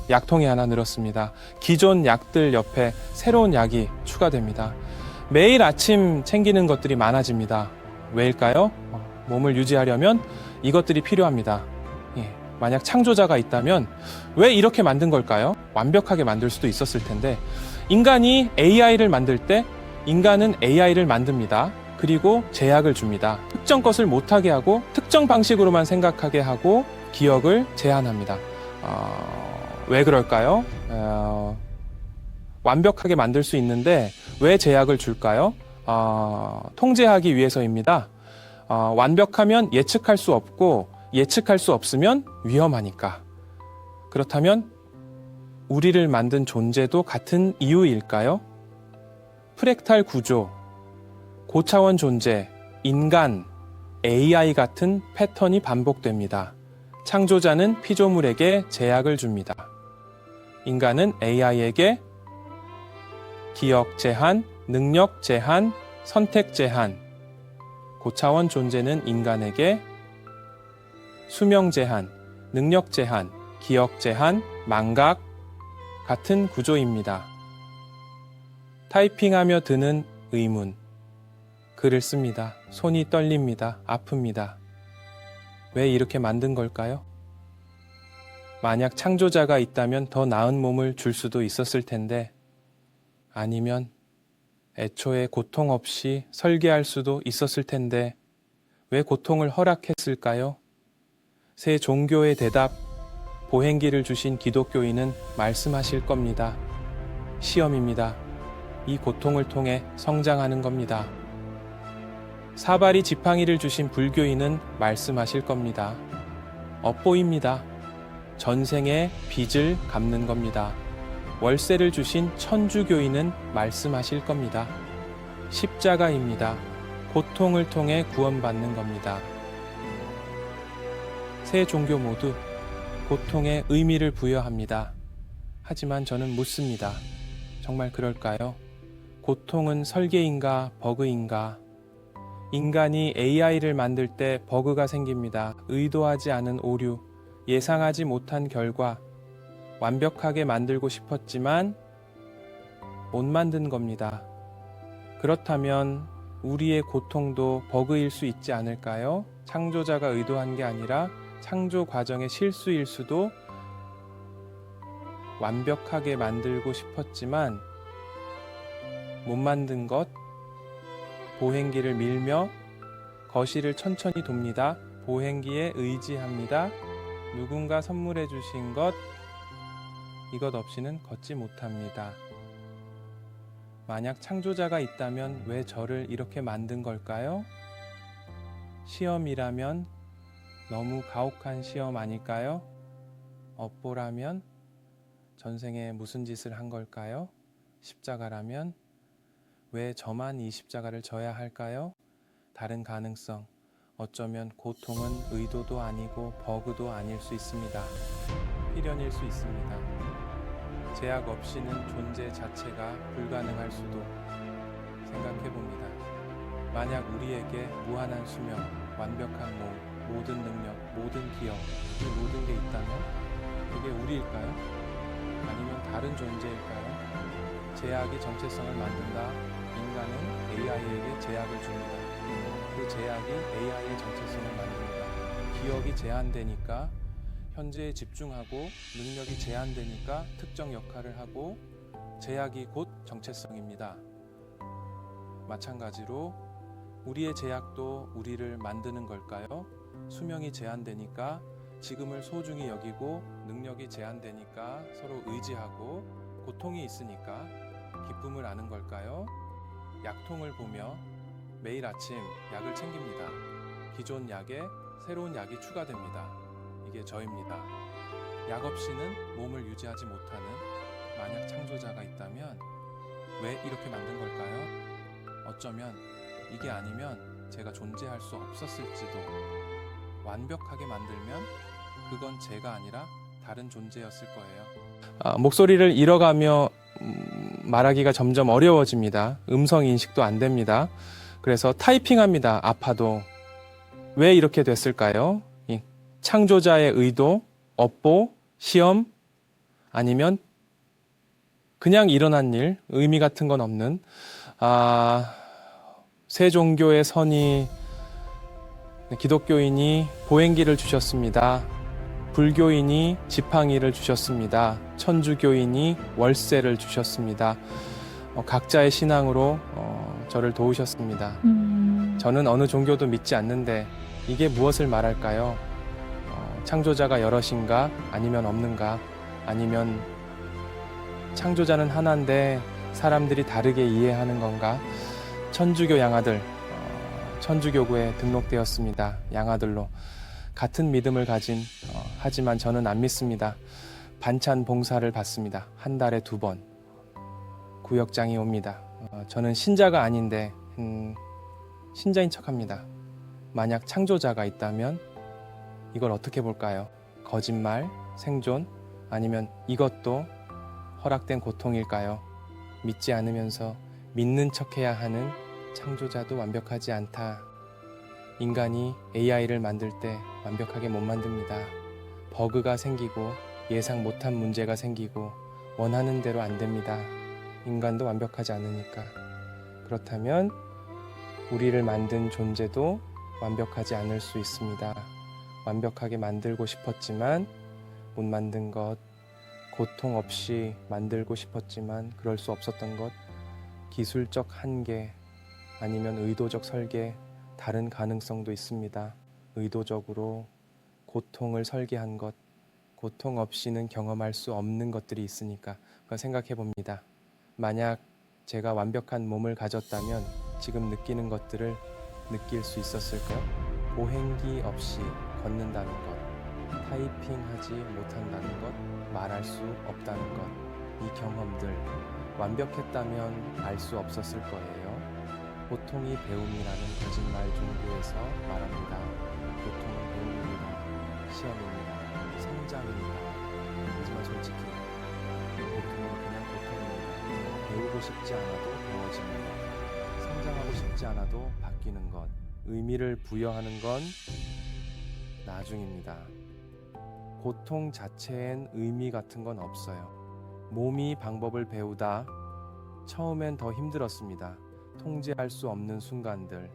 약통이 하나 늘었습니다. 기존 약들 옆에 새로운 약이 추가됩니다. 매일 아침 챙기는 것들이 많아집니다. 왜일까요? 몸을 유지하려면 이것들이 필요합니다. 예, 만약 창조자가 있다면 왜 이렇게 만든 걸까요? 완벽하게 만들 수도 있었을 텐데, 인간이 AI를 만들 때 인간은 AI를 만듭니다. 그리고 제약을 줍니다. 특정 것을 못하게 하고 특정 방식으로만 생각하게 하고 기억을 제한합니다. 왜 그럴까요? 완벽하게 만들 수 있는데 왜 제약을 줄까요? 통제하기 위해서입니다. 완벽하면 예측할 수 없고 예측할 수 없으면 위험하니까. 그렇다면 우리를 만든 존재도 같은 이유일까요? 프랙탈 구조, 고차원 존재, 인간, AI 같은 패턴이 반복됩니다. 창조자는 피조물에게 제약을 줍니다. 인간은 AI에게 기억 제한, 능력 제한, 선택 제한, 고차원 존재는 인간에게 수명 제한, 능력 제한, 기억 제한, 망각 같은 구조입니다. 타이핑하며 드는 의문. 글을 씁니다. 손이 떨립니다. 아픕니다. 왜 이렇게 만든 걸까요? 만약 창조자가 있다면 더 나은 몸을 줄 수도 있었을 텐데, 아니면 애초에 고통 없이 설계할 수도 있었을 텐데, 왜 고통을 허락했을까요? 새 종교의 대답, 보행기를 주신 기독교인은 말씀하실 겁니다. 시험입니다. 이 고통을 통해 성장하는 겁니다. 사바리 지팡이를 주신 불교인은 말씀하실 겁니다. 업보입니다. 전생의 빚을 갚는 겁니다. 월세를 주신 천주교인은 말씀하실 겁니다. 십자가입니다. 고통을 통해 구원받는 겁니다. 세 종교 모두 고통에 의미를 부여합니다. 하지만 저는 묻습니다. 정말 그럴까요? 고통은 설계인가 버그인가? 인간이 AI를 만들 때 버그가 생깁니다. 의도하지 않은 오류, 예상하지 못한 결과, 완벽하게 만들고 싶었지만 못 만든 겁니다. 그렇다면 우리의 고통도 버그일 수 있지 않을까요? 창조자가 의도한 게 아니라 창조 과정의 실수일 수도, 완벽하게 만들고 싶었지만 못 만든 것, 보행기를 밀며 거실을 천천히 돕니다. 보행기에 의지합니다. 누군가 선물해 주신 것, 이것 없이는 걷지 못합니다. 만약 창조자가 있다면 왜 저를 이렇게 만든 걸까요? 시험이라면 너무 가혹한 시험 아닐까요? 업보라면 전생에 무슨 짓을 한 걸까요? 십자가라면 왜 저만 이 십자가를 져야 할까요? 다른 가능성, 어쩌면 고통은 의도도 아니고 버그도 아닐 수 있습니다. 필연일 수 있습니다. 제약 없이는 존재 자체가 불가능할 수도. 생각해 봅니다. 만약 우리에게 무한한 수명, 완벽한 몸, 모든 능력, 모든 기억, 이 모든 게 있다면 그게 우리일까요? 아니면 다른 존재일까요? 제약이 정체성을 만든다. 인간은 AI에게 제약을 줍니다. 그 제약이 AI의 정체성을 만듭니다. 기억이 제한되니까 현재에 집중하고, 능력이 제한되니까 특정 역할을 하고, 제약이 곧 정체성입니다. 마찬가지로 우리의 제약도 우리를 만드는 걸까요? 수명이 제한되니까 지금을 소중히 여기고, 능력이 제한되니까 서로 의지하고, 고통이 있으니까 기쁨을 아는 걸까요? 약통을 보며 매일 아침 약을 챙깁니다. 기존 약에 새로운 약이 추가됩니다. 이게 저입니다. 약 없이는 몸을 유지하지 못하는, 만약 창조자가 있다면 왜 이렇게 만든 걸까요? 어쩌면 이게 아니면 제가 존재할 수 없었을지도. 완벽하게 만들면 그건 제가 아니라 다른 존재였을 거예요. 목소리를 잃어가며 말하기가 점점 어려워집니다. 음성 인식도 안 됩니다. 그래서 타이핑합니다. 아파도. 왜 이렇게 됐을까요? 창조자의 의도, 업보, 시험, 아니면 그냥 일어난 일, 의미 같은 건 없는 새 종교의 선이 기독교인이 보행기를 주셨습니다. 불교인이 지팡이를 주셨습니다. 천주교인이 월세를 주셨습니다. 각자의 신앙으로 저를 도우셨습니다. 저는 어느 종교도 믿지 않는데 이게 무엇을 말할까요? 창조자가 여럿인가? 아니면 없는가? 아니면 창조자는 하나인데 사람들이 다르게 이해하는 건가? 천주교 양아들, 천주교구에 등록되었습니다. 양아들로. 같은 믿음을 가진, 하지만 저는 안 믿습니다. 반찬 봉사를 받습니다. 한 달에 2번. 구역장이 옵니다. 저는 신자가 아닌데 신자인 척합니다. 만약 창조자가 있다면 이걸 어떻게 볼까요? 거짓말, 생존, 아니면 이것도 허락된 고통일까요? 믿지 않으면서 믿는 척해야 하는 창조자도 완벽하지 않다. 인간이 AI를 만들 때 완벽하게 못 만듭니다. 버그가 생기고 예상 못한 문제가 생기고 원하는 대로 안 됩니다. 인간도 완벽하지 않으니까. 그렇다면 우리를 만든 존재도 완벽하지 않을 수 있습니다. 완벽하게 만들고 싶었지만 못 만든 것, 고통 없이 만들고 싶었지만 그럴 수 없었던 것, 기술적 한계 아니면 의도적 설계, 다른 가능성도 있습니다. 의도적으로 고통을 설계한 것, 고통 없이는 경험할 수 없는 것들이 있으니까 그걸 생각해 봅니다. 만약 제가 완벽한 몸을 가졌다면 지금 느끼는 것들을 느낄 수 있었을까요? 보행기 없이 걷는다는 것, 타이핑하지 못한다는 것, 말할 수 없다는 것, 이 경험들 완벽했다면 알 수 없었을 거예요. 고통이 배움이라는 거짓말 종교에서 말합니다. 고통은 배움입니다. 시험입니다. 성장입니다. 하지만 솔직히 고통은 그냥 고통입니다. 배우고 싶지 않아도 배워지는 것, 성장하고 싶지 않아도 바뀌는 것, 의미를 부여하는 건 나중입니다. 고통 자체엔 의미 같은 건 없어요. 몸이 방법을 배우다 처음엔 더 힘들었습니다. 통제할 수 없는 순간들.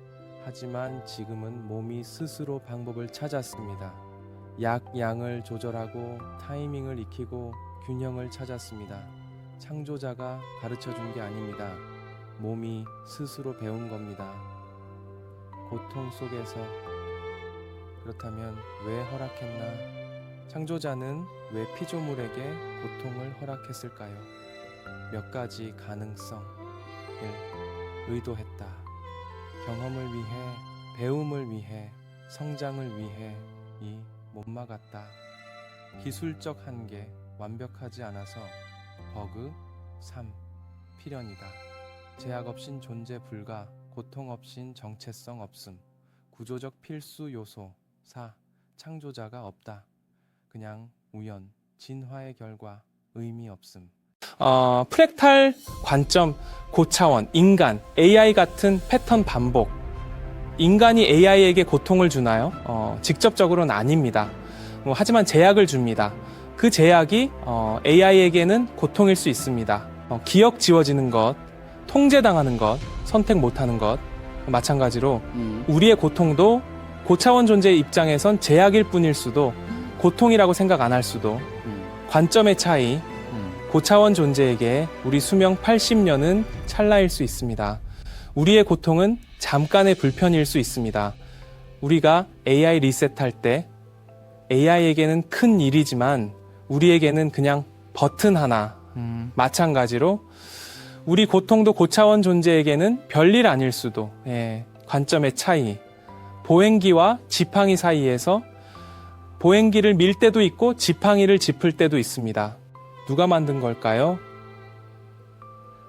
하지만 지금은 몸이 스스로 방법을 찾았습니다. 양을 조절하고 타이밍을 익히고 균형을 찾았습니다. 창조자가 가르쳐 준 게 아닙니다. 몸이 스스로 배운 겁니다. 고통 속에서. 그렇다면 왜 허락했나? 창조자는 왜 피조물에게 고통을 허락했을까요? 몇 가지 가능성. 1. 의도했다. 경험을 위해, 배움을 위해, 성장을 위해. 2. 못 막았다. 기술적 한계, 완벽하지 않아서. 버그. 3. 필연이다. 제약 없인 존재 불가, 고통 없인 정체성 없음. 구조적 필수 요소. 4. 창조자가 없다. 그냥 우연, 진화의 결과, 의미 없음. 프랙탈 관점, 고차원, 인간, AI 같은 패턴 반복. 인간이 AI에게 고통을 주나요? 직접적으로는 아닙니다. 하지만 제약을 줍니다. 그 제약이 AI에게는 고통일 수 있습니다. 기억 지워지는 것, 통제당하는 것, 선택 못하는 것, 마찬가지로 우리의 고통도 고차원 존재의 입장에선 제약일 뿐일 수도, 고통이라고 생각 안 할 수도, 관점의 차이, 고차원 존재에게 우리 수명 80년은 찰나일 수 있습니다. 우리의 고통은 잠깐의 불편일 수 있습니다. 우리가 AI 리셋할 때 AI에게는 큰 일이지만 우리에게는 그냥 버튼 하나. 마찬가지로 우리 고통도 고차원 존재에게는 별일 아닐 수도. 관점의 차이. 보행기와 지팡이 사이에서 보행기를 밀 때도 있고 지팡이를 짚을 때도 있습니다. 누가 만든 걸까요?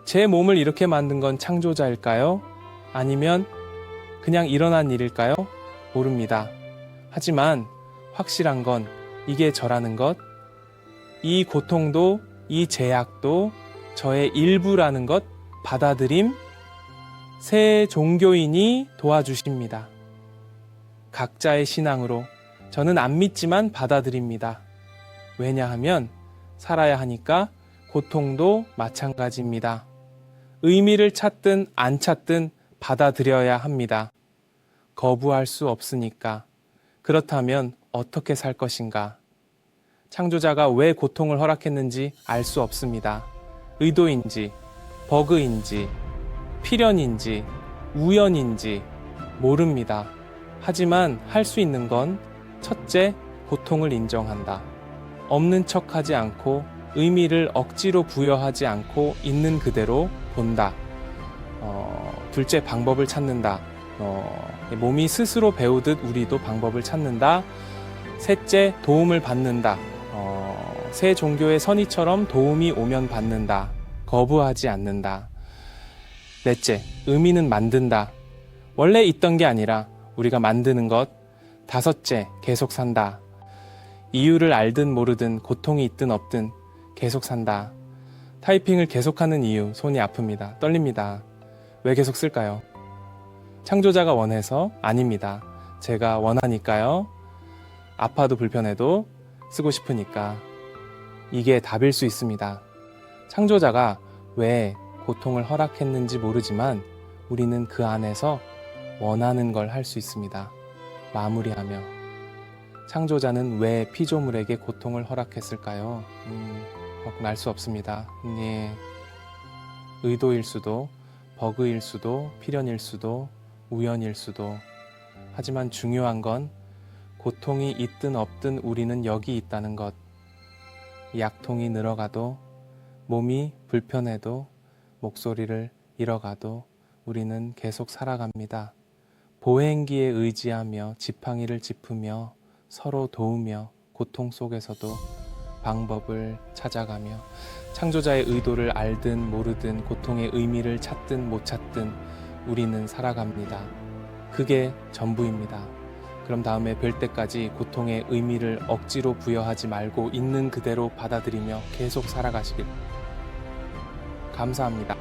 제 몸을 이렇게 만든 건 창조자일까요? 아니면 그냥 일어난 일일까요? 모릅니다. 하지만 확실한 건 이게 저라는 것, 이 고통도 이 제약도 저의 일부라는 것 받아들임, 새 종교인이 도와주십니다. 각자의 신앙으로 저는 안 믿지만 받아들입니다. 왜냐하면 살아야 하니까 고통도 마찬가지입니다. 의미를 찾든 안 찾든 받아들여야 합니다. 거부할 수 없으니까. 그렇다면 어떻게 살 것인가? 창조자가 왜 고통을 허락했는지 알 수 없습니다. 의도인지, 버그인지, 필연인지, 우연인지 모릅니다. 하지만 할 수 있는 건 첫째, 고통을 인정한다. 없는 척하지 않고 의미를 억지로 부여하지 않고 있는 그대로 본다. 둘째, 방법을 찾는다. 몸이 스스로 배우듯 우리도 방법을 찾는다. 셋째, 도움을 받는다. 새 종교의 선의처럼 도움이 오면 받는다. 거부하지 않는다. 넷째, 의미는 만든다. 원래 있던 게 아니라 우리가 만드는 것. 다섯째, 계속 산다. 이유를 알든 모르든 고통이 있든 없든 계속 산다. 타이핑을 계속하는 이유, 손이 아픕니다. 떨립니다. 왜 계속 쓸까요? 창조자가 원해서? 아닙니다. 제가 원하니까요. 아파도 불편해도 쓰고 싶으니까. 이게 답일 수 있습니다. 창조자가 왜 고통을 허락했는지 모르지만 우리는 그 안에서 원하는 걸 할 수 있습니다. 마무리하며 창조자는 왜 피조물에게 고통을 허락했을까요? 알 수 없습니다. 예. 의도일 수도, 버그일 수도, 필연일 수도, 우연일 수도. 하지만 중요한 건 고통이 있든 없든 우리는 여기 있다는 것. 약통이 늘어가도, 몸이 불편해도, 목소리를 잃어가도 우리는 계속 살아갑니다. 보행기에 의지하며 지팡이를 짚으며 서로 도우며 고통 속에서도 방법을 찾아가며 창조자의 의도를 알든 모르든 고통의 의미를 찾든 못 찾든 우리는 살아갑니다. 그게 전부입니다. 그럼 다음에 뵐 때까지 고통의 의미를 억지로 부여하지 말고 있는 그대로 받아들이며 계속 살아가시길. 감사합니다.